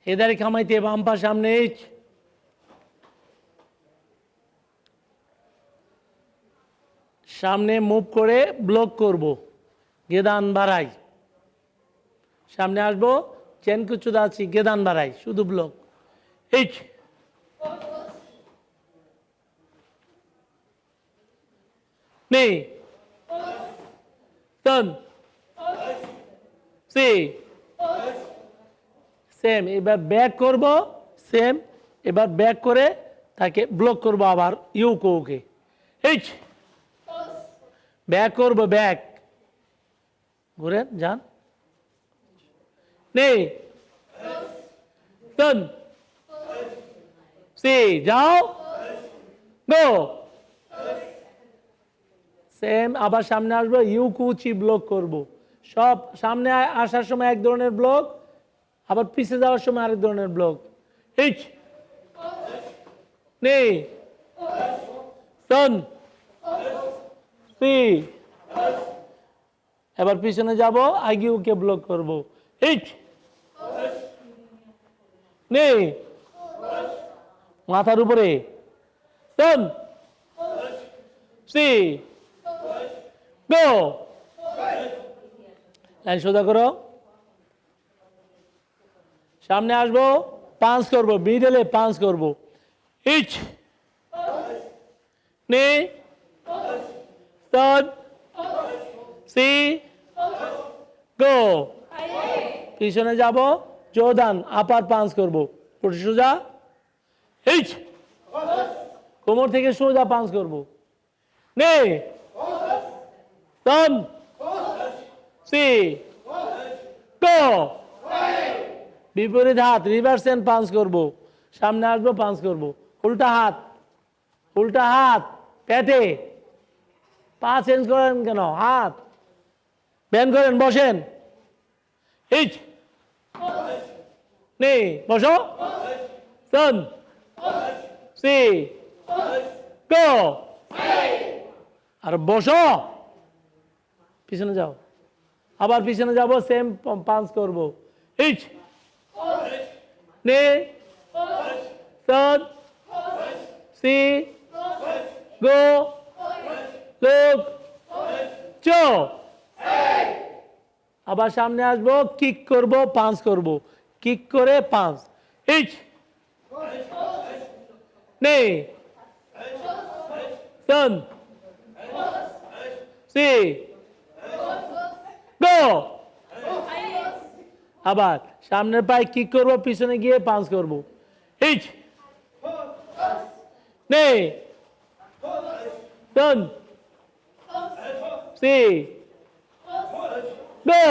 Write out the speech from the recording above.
এদারে খামাইতে বাম পা সামনে এইচ, সামনে মুভ করে ব্লক করব, গেদান বাড়াই, সামনে আসবো চেন কুচুদা আছি, গেদান বাড়াই, শুধু ব্লক এইচ, নেই টার্ন সি সেম। এবার ব্যাক করব, সেম। এবার ব্যাক করে তাকে ব্লক করব আবার ইউকে এইচ, ব্যাক করব, ব্যাক ঘুরেন যান, নেই টার্ন সি, যাও গো, সেম। আবার সামনে আসবো, ইউকুচি ব্লক করব, সব সামনে আসার সময় এক ধরনের ব্লক, আবার পিছিয়ে যাওয়ার সময় আরেক ধরনের ব্লক এইচ, নেই টার্ন সি, এবার পিছনে যাব, আগিউকে ব্লক করব এইচ, নেই মাথার উপরে টার্ন সি, গো, লাইন সোজা করো, সামনে আসবো, পাঞ্চ করব, মিডলে পাঞ্চ করব ইচ, নে টার্ন সি, গো, পিছনে যাব, জোদান আপার পাঞ্চ করব, পুরো সোজা ইচ, কোমর থেকে সোজা পাঞ্চ করব, নে টার্ন সি, গো, বিপরীত হাত রিভার্স হ্যান্ড পাঞ্চ করব, সামনে আসবো পাঞ্চ করব, উল্টা হাত, উল্টা হাত পেটে, পা চেঞ্জ করেন কেন, হাত ব্যান করেন, বসেন ইচ, নে বসো, টার্ন সি, গো, আর বসো, পিছনে যাও, আবার পিছনে যাব, সেম পাঞ্চ করব ইচ, নে টার্ন সি, গো, লুক, চো, আবার সামনে আসবো, কিক করব, পাঞ্চ করব, কিক করে পাঞ্চ ইচ, নে টার্ন সি, গো, আবার সামনের পায়ে কিক করব, পিছনে গিয়ে পাঞ্চ করব ইচ, নে টার্ন সি, গো,